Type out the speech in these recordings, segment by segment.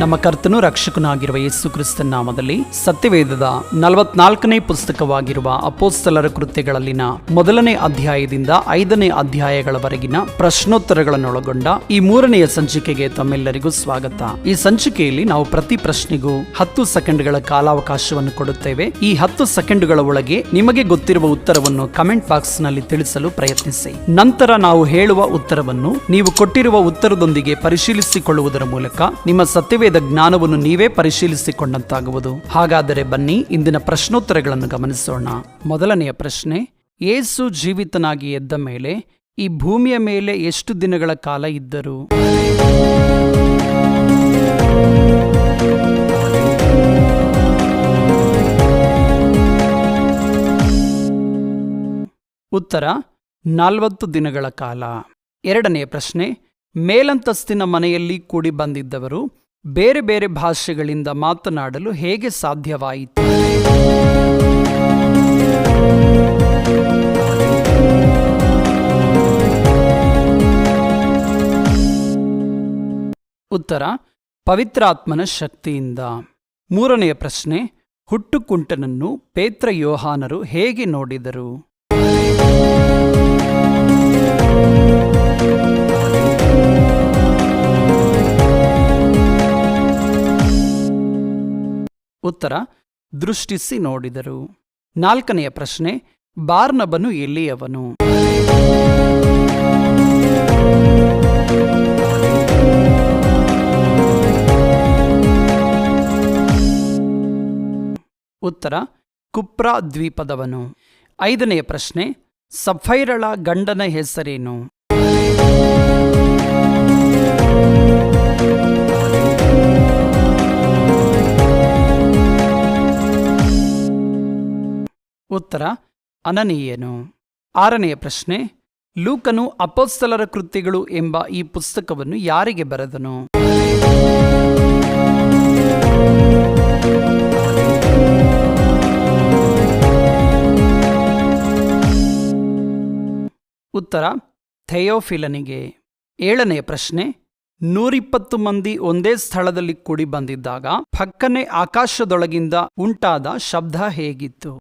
ನಮ್ಮ ಕರ್ತನೂ ರಕ್ಷಕನಾಗಿರುವ ಯೇಸು ಕ್ರಿಸ್ತನ ನಾಮದಲ್ಲಿ ಸತ್ಯವೇದದ 44ನೇ ಪುಸ್ತಕವಾಗಿರುವ ಅಪೊಸ್ತಲರ ಕೃತ್ಯಗಳಲ್ಲಿನ 1ನೇ ಅಧ್ಯಾಯದಿಂದ 5ನೇ ಅಧ್ಯಾಯಗಳವರೆಗಿನ ಪ್ರಶ್ನೋತ್ತರಗಳನ್ನೊಳಗೊಂಡ ಈ 3ನೆಯ ಸಂಚಿಕೆಗೆ ತಮ್ಮೆಲ್ಲರಿಗೂ ಸ್ವಾಗತ. ಈ ಸಂಚಿಕೆಯಲ್ಲಿ ನಾವು ಪ್ರತಿ ಪ್ರಶ್ನೆಗೂ 10 ಸೆಕೆಂಡ್ಗಳ ಕಾಲಾವಕಾಶವನ್ನು ಕೊಡುತ್ತೇವೆ. ಈ 10 ಸೆಕೆಂಡುಗಳ ಒಳಗೆ ನಿಮಗೆ ಗೊತ್ತಿರುವ ಉತ್ತರವನ್ನು ಕಮೆಂಟ್ ಬಾಕ್ಸ್ ನಲ್ಲಿ ತಿಳಿಸಲು ಪ್ರಯತ್ನಿಸಿ. ನಂತರ ನಾವು ಹೇಳುವ ಉತ್ತರವನ್ನು ನೀವು ಕೊಟ್ಟಿರುವ ಉತ್ತರದೊಂದಿಗೆ ಪರಿಶೀಲಿಸಿಕೊಳ್ಳುವುದರ ಮೂಲಕ ನಿಮ್ಮ ಸತ್ಯವೇದ ಜ್ಞಾನವನ್ನು ನೀವೇ ಪರಿಶೀಲಿಸಿಕೊಂಡಂತಾಗುವುದು. ಹಾಗಾದರೆ ಬನ್ನಿ ಇಂದಿನ ಪ್ರಶ್ನೋತ್ತರಗಳನ್ನು ಗಮನಿಸೋಣ. ಮೊದಲನೆಯ ಪ್ರಶ್ನೆ, ಯೇಸು ಜೀವಿತನಾಗಿ ಎದ್ದ ಮೇಲೆ ಈ ಭೂಮಿಯ ಮೇಲೆ ಎಷ್ಟು ದಿನಗಳ ಕಾಲ ಇದ್ದರು? ಉತ್ತರ 40 ದಿನಗಳ ಕಾಲ. ಎರಡನೆಯ ಪ್ರಶ್ನೆ, ಮೇಲಂತಸ್ತಿನ ಮನೆಯಲ್ಲಿ ಕೂಡಿ ಬಂದಿದ್ದವರು ಬೇರೆ ಬೇರೆ ಭಾಷೆಗಳಿಂದ ಮಾತನಾಡಲು ಹೇಗೆ ಸಾಧ್ಯವಾಯಿತು? ಉತ್ತರ, ಪವಿತ್ರಾತ್ಮನ ಶಕ್ತಿಯಿಂದ. ಮೂರನೆಯ ಪ್ರಶ್ನೆ, ಹುಟ್ಟುಕುಂಟನನ್ನು ಪೇತ್ರ ಯೋಹಾನರು ಹೇಗೆ ನೋಡಿದರು? ಉತ್ತರ, ದೃಷ್ಟಿಸಿ ನೋಡಿದರು. ನಾಲ್ಕನೆಯ ಪ್ರಶ್ನೆ, ಬಾರ್ನಬನು ಎಲ್ಲಿಯವನು? ಉತ್ತರ, ಕುಪ್ರ ದ್ವೀಪದವನು. ಐದನೆಯ ಪ್ರಶ್ನೆ, ಸಫೈರಳ ಗಂಡನ ಹೆಸರೇನು? ಉತ್ತರ, ಅನನೀಯನು. ಆರನೆಯ ಪ್ರಶ್ನೆ, ಲೂಕನು ಅಪೊಸ್ತಲರ ಕೃತ್ಯಗಳು ಎಂಬ ಈ ಪುಸ್ತಕವನ್ನು ಯಾರಿಗೆ ಬರೆದನು? ಉತ್ತರ, ಥೆಯೋಫಿಲನಿಗೆ. ಏಳನೆಯ ಪ್ರಶ್ನೆ, 120 ಮಂದಿ ಒಂದೇ ಸ್ಥಳದಲ್ಲಿ ಕೂಡಿ ಬಂದಿದ್ದಾಗ ಫಕ್ಕನೆ ಆಕಾಶದೊಳಗಿಂದ ಉಂಟಾದ ಶಬ್ದ ಹೇಗಿತ್ತು?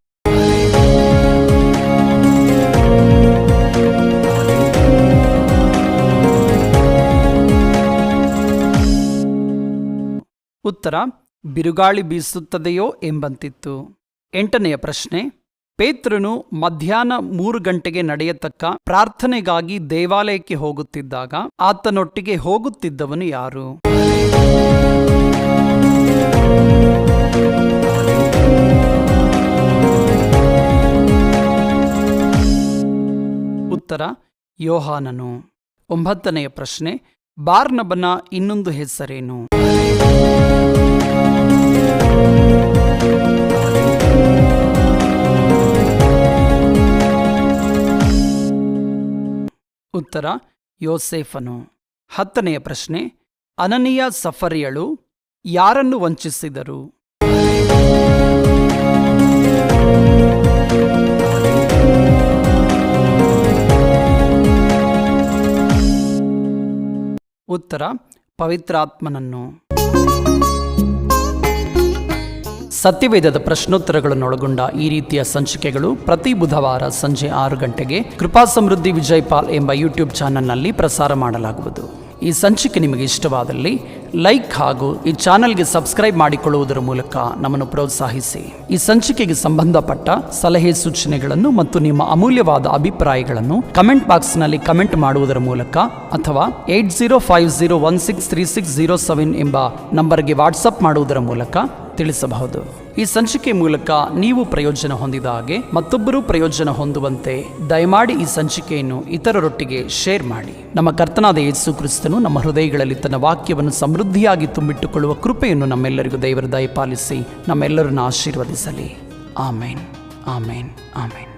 ಉತ್ತರ, ಬಿರುಗಾಳಿ ಬೀಸುತ್ತದೆಯೋ ಎಂಬಂತಿತ್ತು. ಎಂಟನೆಯ ಪ್ರಶ್ನೆ, ಪೇತ್ರನು ಮಧ್ಯಾಹ್ನ 3 ಗಂಟೆಗೆ ನಡೆಯತಕ್ಕ ಪ್ರಾರ್ಥನೆಗಾಗಿ ದೇವಾಲಯಕ್ಕೆ ಹೋಗುತ್ತಿದ್ದಾಗ ಆತನೊಟ್ಟಿಗೆ ಹೋಗುತ್ತಿದ್ದವನು ಯಾರು? ಉತ್ತರ, ಯೋಹಾನನು. 9ನೆಯ ಪ್ರಶ್ನೆ, ಬಾರ್ನಬನ ಇನ್ನೊಂದು ಹೆಸರೇನು? ಉತ್ತರ, ಯೋಸೇಫನು. 10ನೆಯ ಪ್ರಶ್ನೆ, ಅನನೀಯ ಸಫರಿಯಳು ಯಾರನ್ನು ವಂಚಿಸಿದರು? ಉತ್ತರ, ಪವಿತ್ರಾತ್ಮನನ್ನು. ಸತ್ಯವೇದದ ಪ್ರಶ್ನೋತ್ತರಗಳನ್ನೊಳಗೊಂಡ ಈ ರೀತಿಯ ಸಂಚಿಕೆಗಳು ಪ್ರತಿ ಬುಧವಾರ ಸಂಜೆ 6 ಗಂಟೆಗೆ ಕೃಪಾ ಸಮೃದ್ಧಿ ವಿಜಯಪಾಲ್ ಎಂಬ ಯೂಟ್ಯೂಬ್ ಚಾನೆಲ್ನಲ್ಲಿ ಪ್ರಸಾರ ಮಾಡಲಾಗುವುದು. ಈ ಸಂಚಿಕೆ ನಿಮಗೆ ಇಷ್ಟವಾದಲ್ಲಿ ಲೈಕ್ ಹಾಗೂ ಈ ಚಾನೆಲ್ಗೆ ಸಬ್ಸ್ಕ್ರೈಬ್ ಮಾಡಿಕೊಳ್ಳುವುದರ ಮೂಲಕ ನಮ್ಮನ್ನು ಪ್ರೋತ್ಸಾಹಿಸಿ. ಈ ಸಂಚಿಕೆಗೆ ಸಂಬಂಧಪಟ್ಟ ಸಲಹೆ ಸೂಚನೆಗಳನ್ನು ಮತ್ತು ನಿಮ್ಮ ಅಮೂಲ್ಯವಾದ ಅಭಿಪ್ರಾಯಗಳನ್ನು ಕಮೆಂಟ್ ಬಾಕ್ಸ್ನಲ್ಲಿ ಕಮೆಂಟ್ ಮಾಡುವುದರ ಮೂಲಕ ಅಥವಾ 8050163607 ಎಂಬ ನಂಬರ್ಗೆ ವಾಟ್ಸಪ್ ಮಾಡುವುದರ ಮೂಲಕ ತಿಳಿಸಬಹುದು. ಈ ಸಂಚಿಕೆ ಮೂಲಕ ನೀವು ಪ್ರಯೋಜನ ಹೊಂದಿದ ಹಾಗೆ ಮತ್ತೊಬ್ಬರು ಪ್ರಯೋಜನ ಹೊಂದುವಂತೆ ದಯಮಾಡಿ ಈ ಸಂಚಿಕೆಯನ್ನು ಇತರರೊಟ್ಟಿಗೆ ಶೇರ್ ಮಾಡಿ. ನಮ್ಮ ಕರ್ತನಾದ ಯೇಸು ಕ್ರಿಸ್ತನು ನಮ್ಮ ಹೃದಯಗಳಲ್ಲಿ ತನ್ನ ವಾಕ್ಯವನ್ನು ಸಮೃದ್ಧಿಯಾಗಿ ತುಂಬಿಟ್ಟುಕೊಳ್ಳುವ ಕೃಪೆಯನ್ನು ನಮ್ಮೆಲ್ಲರಿಗೂ ದೇವರು ದಯಪಾಲಿಸಿ ನಮ್ಮೆಲ್ಲರನ್ನು ಆಶೀರ್ವದಿಸಲಿ. ಆಮೇನ್, ಆಮೇನ್, ಆಮೇನ್.